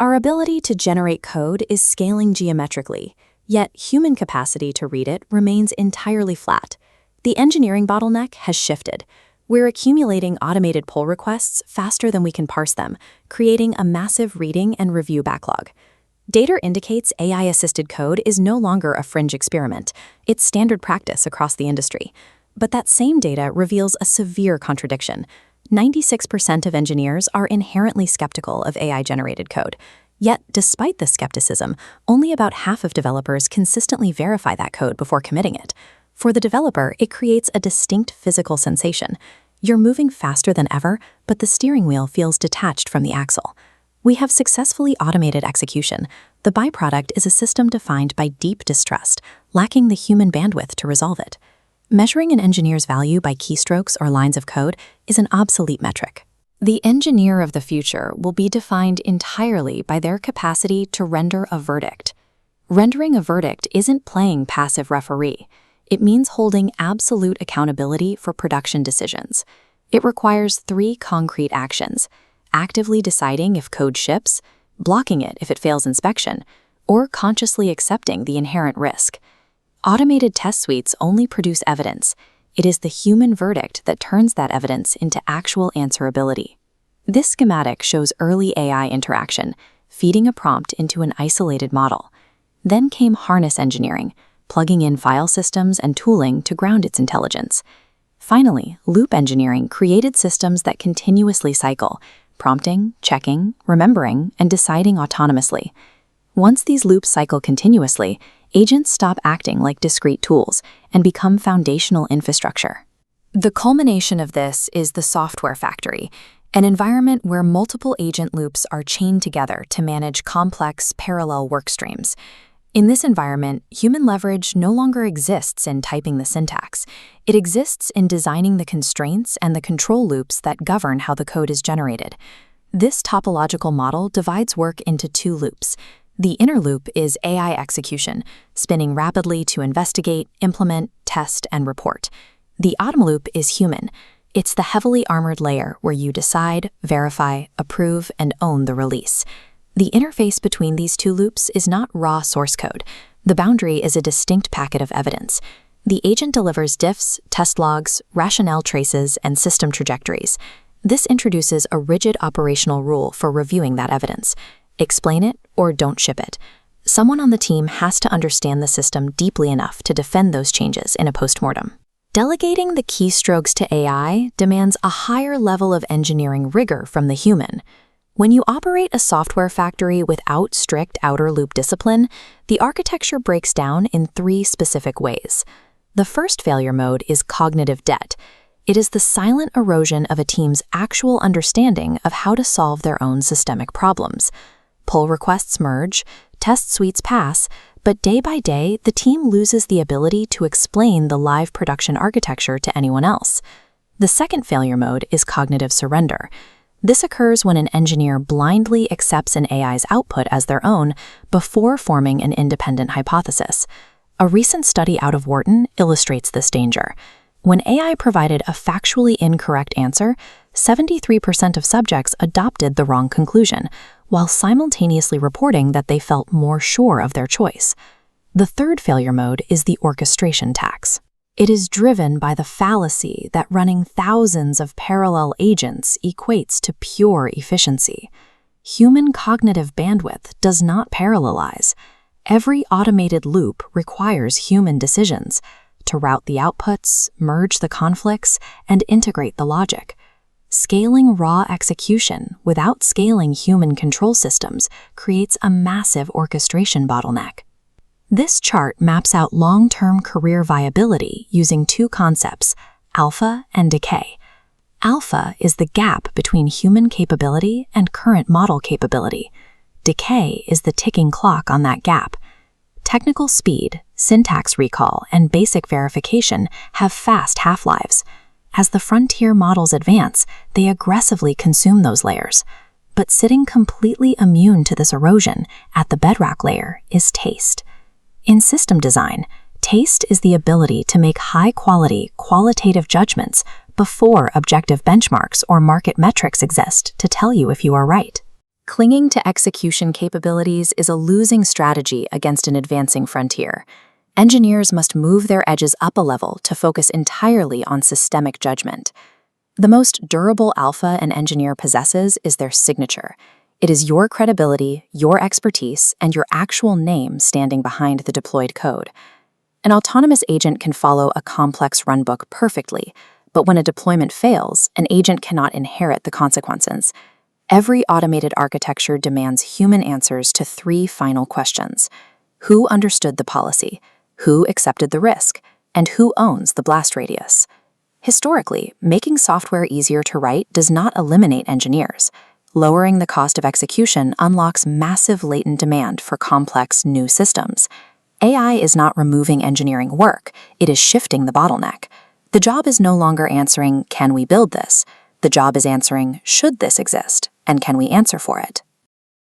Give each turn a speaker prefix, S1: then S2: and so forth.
S1: Our ability to generate code is scaling geometrically, yet human capacity to read it remains entirely flat. The engineering bottleneck has shifted. We're accumulating automated pull requests faster than we can parse them, creating a massive reading and review backlog. Data indicates AI-assisted code is no longer a fringe experiment. It's standard practice across the industry. But that same data reveals a severe contradiction. 96% of engineers are inherently skeptical of AI-generated code. Yet, despite this skepticism, only about half of developers consistently verify that code before committing it. For the developer, it creates a distinct physical sensation. You're moving faster than ever, but the steering wheel feels detached from the axle. We have successfully automated execution. The byproduct is a system defined by deep distrust, lacking the human bandwidth to resolve it. Measuring an engineer's value by keystrokes or lines of code is an obsolete metric. The engineer of the future will be defined entirely by their capacity to render a verdict. Rendering a verdict isn't playing passive referee. It means holding absolute accountability for production decisions. It requires 3 concrete actions: actively deciding if code ships, blocking it if it fails inspection, or consciously accepting the inherent risk. Automated test suites only produce evidence. It is the human verdict that turns that evidence into actual answerability. This schematic shows early AI interaction, feeding a prompt into an isolated model. Then came harness engineering, plugging in file systems and tooling to ground its intelligence. Finally, loop engineering created systems that continuously cycle, prompting, checking, remembering, and deciding autonomously. Once these loops cycle continuously, agents stop acting like discrete tools and become foundational infrastructure. The culmination of this is the software factory, an environment where multiple agent loops are chained together to manage complex, parallel work streams. In this environment, human leverage no longer exists in typing the syntax. It exists in designing the constraints and the control loops that govern how the code is generated. This topological model divides work into 2 loops. The inner loop is AI execution, spinning rapidly to investigate, implement, test, and report. The outer loop is human. It's the heavily armored layer where you decide, verify, approve, and own the release. The interface between these 2 loops is not raw source code. The boundary is a distinct packet of evidence. The agent delivers diffs, test logs, rationale traces, and system trajectories. This introduces a rigid operational rule for reviewing that evidence. Explain it or don't ship it. Someone on the team has to understand the system deeply enough to defend those changes in a postmortem. Delegating the keystrokes to AI demands a higher level of engineering rigor from the human. When you operate a software factory without strict outer loop discipline, the architecture breaks down in 3 specific ways. The first failure mode is cognitive debt. It is the silent erosion of a team's actual understanding of how to solve their own systemic problems. Pull requests merge, test suites pass, but day by day, the team loses the ability to explain the live production architecture to anyone else. The second failure mode is cognitive surrender. This occurs when an engineer blindly accepts an AI's output as their own before forming an independent hypothesis. A recent study out of Wharton illustrates this danger. When AI provided a factually incorrect answer, 73% of subjects adopted the wrong conclusion, while simultaneously reporting that they felt more sure of their choice. The third failure mode is the orchestration tax. It is driven by the fallacy that running thousands of parallel agents equates to pure efficiency. Human cognitive bandwidth does not parallelize. Every automated loop requires human decisions to route the outputs, merge the conflicts, and integrate the logic. Scaling raw execution without scaling human control systems creates a massive orchestration bottleneck. This chart maps out long-term career viability using 2 concepts, alpha and decay. Alpha is the gap between human capability and current model capability. Decay is the ticking clock on that gap. Technical speed, syntax recall, and basic verification have fast half-lives. As the frontier models advance, they aggressively consume those layers. But sitting completely immune to this erosion at the bedrock layer is taste. In system design, taste is the ability to make high-quality, qualitative judgments before objective benchmarks or market metrics exist to tell you if you are right. Clinging to execution capabilities is a losing strategy against an advancing frontier. Engineers must move their edges up a level to focus entirely on systemic judgment. The most durable alpha an engineer possesses is their signature. It is your credibility, your expertise, and your actual name standing behind the deployed code. An autonomous agent can follow a complex runbook perfectly, but when a deployment fails, an agent cannot inherit the consequences. Every automated architecture demands human answers to 3 final questions. Who understood the policy? Who accepted the risk? And who owns the blast radius? Historically, making software easier to write does not eliminate engineers. Lowering the cost of execution unlocks massive latent demand for complex new systems. AI is not removing engineering work, it is shifting the bottleneck. The job is no longer answering, "Can we build this?" The job is answering, "Should this exist? And can we answer for it?"